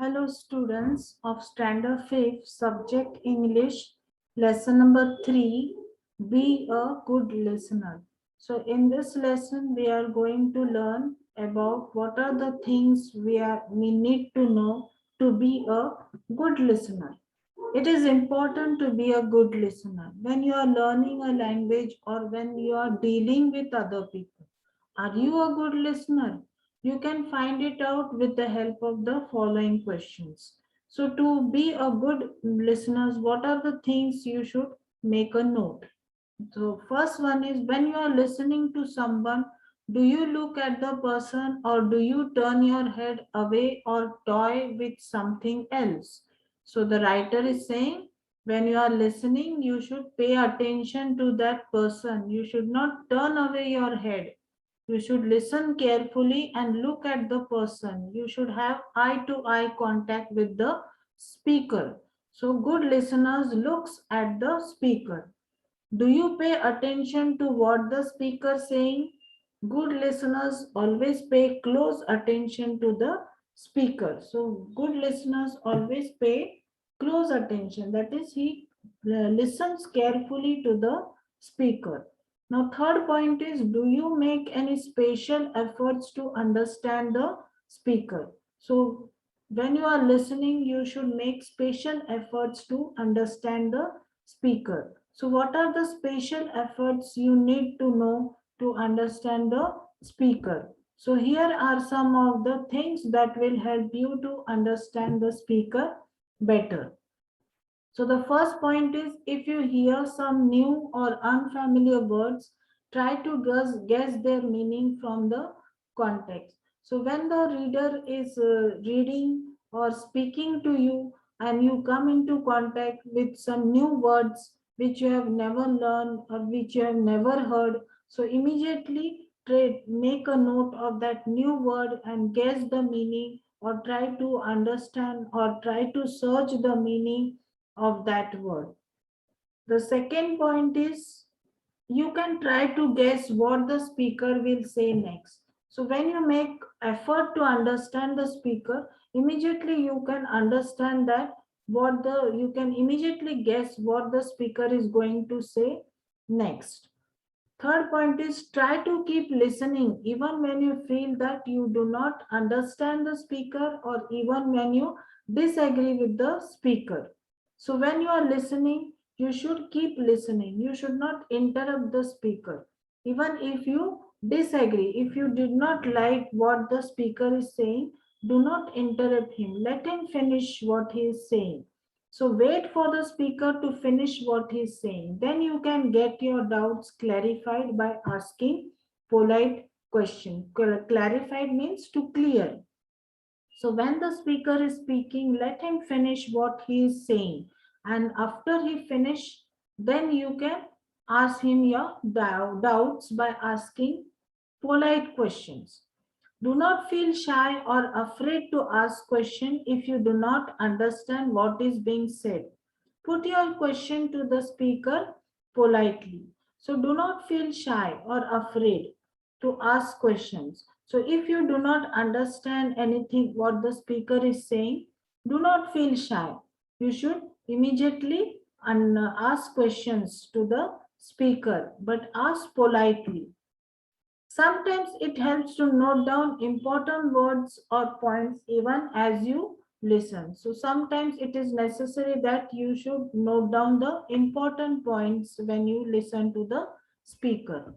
Hello students of Standard 5 Subject English Lesson number 3, Be a Good Listener. So in this lesson we are going to learn about what are the things we need to know to be a good listener. It is important to be a good listener when you are learning a language or when you are dealing with other people. Are you a good listener? You can find it out with the help of the following questions. So, to be a good listener, what are the things you should make a note? So, first one is when you are listening to someone, do you look at the person or do you turn your head away or toy with something else? So, the writer is saying when you are listening, you should pay attention to that person. You should not turn away your head. You should listen carefully and look at the person. You should have eye to eye contact with the speaker. So good listeners looks at the speaker. Do you pay attention to what the speaker saying? Good listeners always pay close attention to the speaker. So good listeners always pay close attention. That is, he listens carefully to the speaker. Now, third point is, do you make any special efforts to understand the speaker? So when you are listening, you should make special efforts to understand the speaker. So what are the special efforts you need to know to understand the speaker? So here are some of the things that will help you to understand the speaker better. So the first point is if you hear some new or unfamiliar words, try to guess their meaning from the context. So when the reader is reading or speaking to you and you come into contact with some new words which you have never learned or which you have never heard, so immediately make a note of that new word and guess the meaning or try to understand or try to search the meaning of that word. The second point is you can try to guess what the speaker will say next. So when you make effort to understand the speaker, immediately you can understand that you can immediately guess what the speaker is going to say next. Third point is try to keep listening even when you feel that you do not understand the speaker or even when you disagree with the speaker. So when you are listening, you should keep listening. You should not interrupt the speaker. Even if you disagree, if you did not like what the speaker is saying, do not interrupt him. Let him finish what he is saying. So wait for the speaker to finish what he's saying. Then you can get your doubts clarified by asking polite question. Clarified means to clear. So when the speaker is speaking, let him finish what he is saying. And after he finish, then you can ask him your doubts by asking polite questions. Do not feel shy or afraid to ask question if you do not understand what is being said. Put your question to the speaker politely. So do not feel shy or afraid to ask questions. So if you do not understand anything what the speaker is saying, do not feel shy. You should immediately ask questions to the speaker, but ask politely. Sometimes it helps to note down important words or points even as you listen. So sometimes it is necessary that you should note down the important points when you listen to the speaker.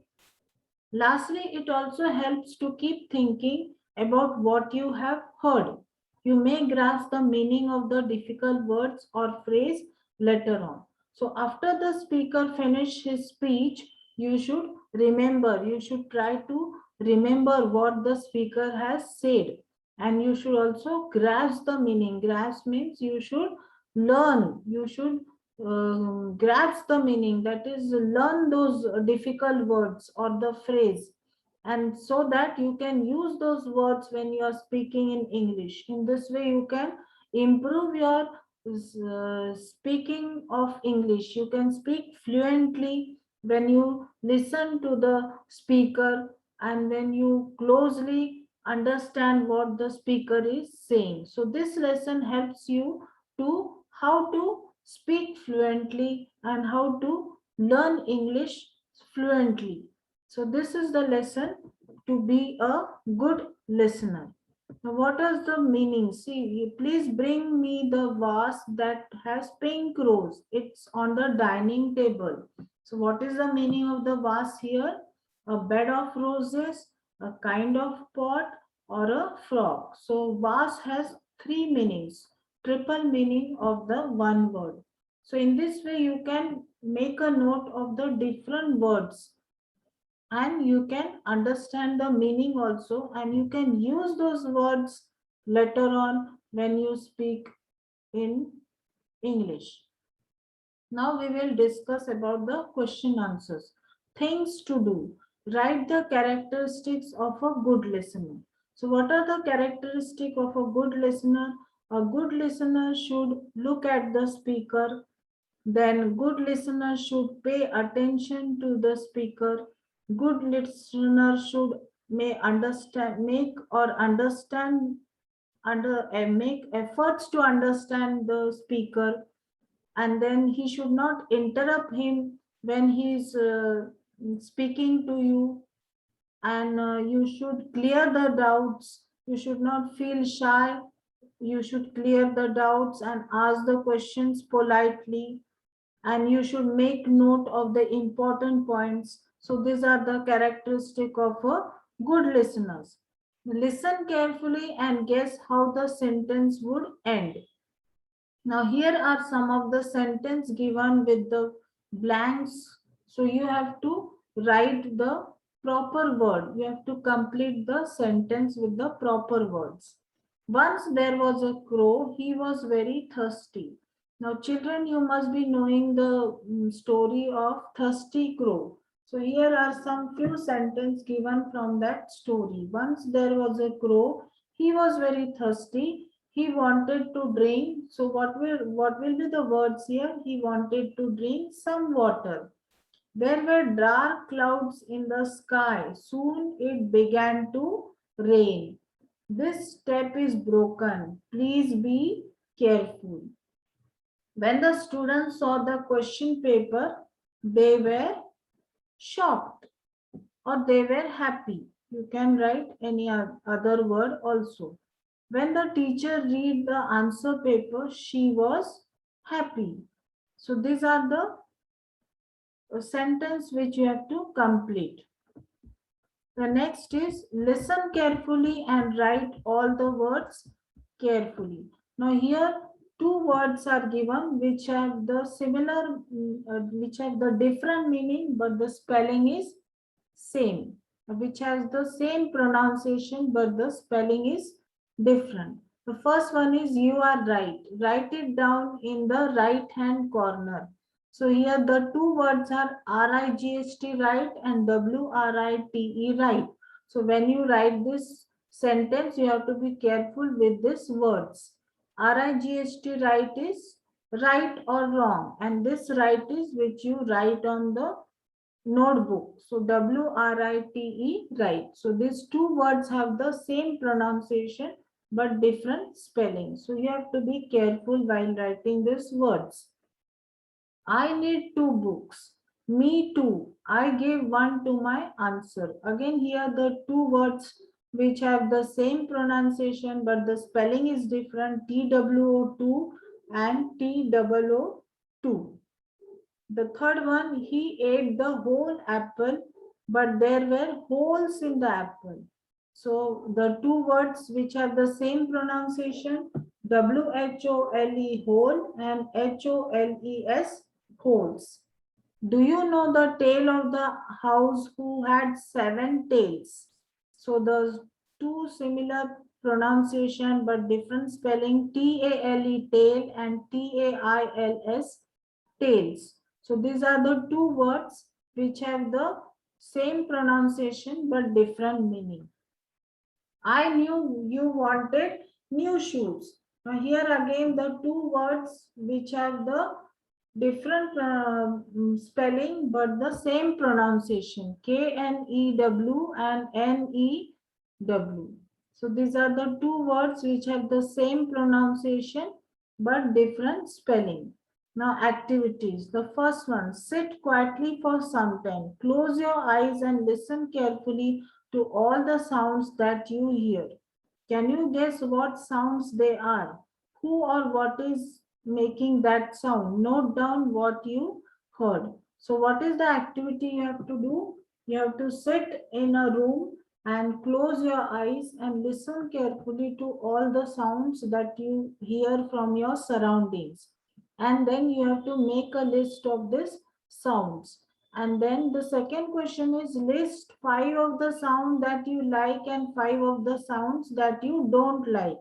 Lastly, it also helps to keep thinking about what you have heard. You may grasp the meaning of the difficult words or phrase later on. So after the speaker finish his speech, you should try to remember what the speaker has said. And you should also grasp the meaning. Grasp means you should learn, you should grasp the meaning, that is learn those difficult words or the phrase, and so that you can use those words when you are speaking in English. In this way you can improve your speaking of English. You can speak fluently when you listen to the speaker and when you closely understand what the speaker is saying. So this lesson helps you to how to speak fluently and how to learn English fluently. So this is the lesson to be a good listener. Now, what is the meaning? See, please bring me the vase that has pink rose. It's on the dining table. So what is the meaning of the vase here? A bed of roses, a kind of pot, or a frog. So vase has three meanings, triple meaning of the one word. So in this way, you can make a note of the different words and you can understand the meaning also, and you can use those words later on when you speak in English. Now we will discuss about the question answers. Things to do. Write the characteristics of a good listener. So what are the characteristics of a good listener? A good listener should look at the speaker, then good listener should pay attention to the speaker. Good listener should may understand, make or understand under make efforts to understand the speaker, and then he should not interrupt him when he is speaking to you, and you should clear the doubts. You should not feel shy. You should clear the doubts and ask the questions politely, and you should make note of the important points. So these are the characteristic of a good listeners. Listen carefully and guess how the sentence would end. Now here are some of the sentence given with the blanks. So you have to write the proper word. You have to complete the sentence with the proper words. Once there was a crow, he was very thirsty. Now children, you must be knowing the story of thirsty crow. So here are some few sentences given from that story. Once there was a crow, he was very thirsty, he wanted to drink. So what will be the words here? He wanted to drink some water. There were dark clouds in the sky. Soon it began to rain. This step is broken. Please be careful. When the students saw the question paper, they were shocked or they were happy. You can write any other word also. When the teacher read the answer paper, she was happy. So these are the sentence which you have to complete. The next is listen carefully and write all the words carefully. Now here two words are given which have the similar, which have the different meaning, but the spelling is same, which has the same pronunciation but the spelling is different. The first one is you are right. Write it down in the right hand corner. So here the two words are R-I-G-H-T right and W-R-I-T-E right. So when you write this sentence, you have to be careful with these words. R-I-G-H-T right is right or wrong, and this right is which you write on the notebook. So W-R-I-T-E, right. So these two words have the same pronunciation but different spelling. So you have to be careful while writing these words. I need two books. Me too. I gave one to my answer. Again here the two words which have the same pronunciation but the spelling is different. TWO2 and TOO2. The third one, he ate the whole apple, but there were holes in the apple. So the two words which have the same pronunciation, WHOLE whole and HOLES holes. Do you know the tale of the house who had seven tails? So the two similar pronunciation but different spelling, TALE tail and TAILS tails. So these are the two words which have the same pronunciation but different meaning. I knew you wanted new shoes. Now here again the two words which have the different spelling but the same pronunciation, KNEW and NEW. So these are the two words which have the same pronunciation but different spelling. Now activities. The first one, sit quietly for some time. Close your eyes and listen carefully to all the sounds that you hear. Can you guess what sounds they are? Who or what is making that sound? Note down what you heard. So what is the activity you have to do? You have to sit in a room and close your eyes and listen carefully to all the sounds that you hear from your surroundings. And then you have to make a list of these sounds. And then the second question is list 5 of the sound that you like and 5 of the sounds that you don't like.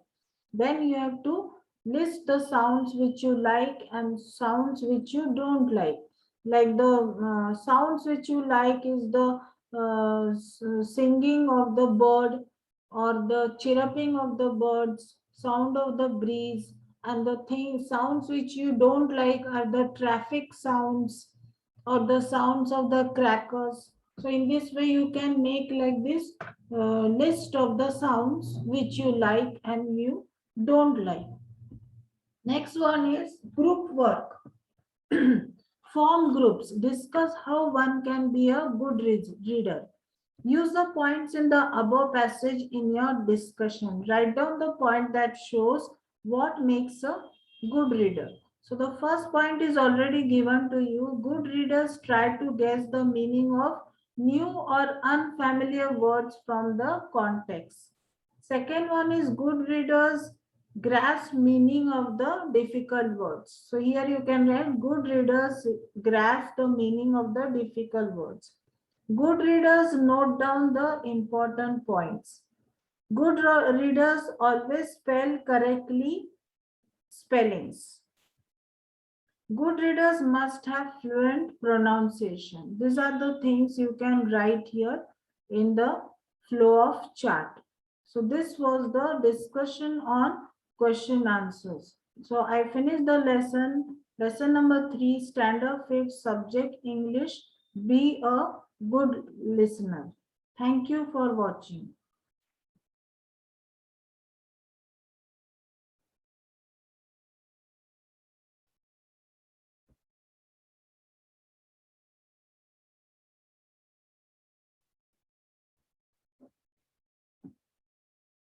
Then you have to list the sounds which you like and sounds which you don't like. Like the sounds which you like is the singing of the bird or the chirruping of the birds, sound of the breeze, and the sounds which you don't like are the traffic sounds or the sounds of the crackers. So in this way you can make like this list of the sounds which you like and you don't like. Next one is group work. Form groups. Discuss how one can be a good reader. Use the points in the above passage in your discussion. Write down the point that shows what makes a good reader. So the first point is already given to you. Good readers try to guess the meaning of new or unfamiliar words from the context. Second one is good readers grasp meaning of the difficult words. So here you can write good readers grasp the meaning of the difficult words. Good readers note down the important points. Good readers always spell correctly spellings. Good readers must have fluent pronunciation. These are the things you can write here in the flow of chart. So this was the discussion on question answers. So I finished the lesson number 3, standard 5th subject English. Be a good listener. Thank you for watching.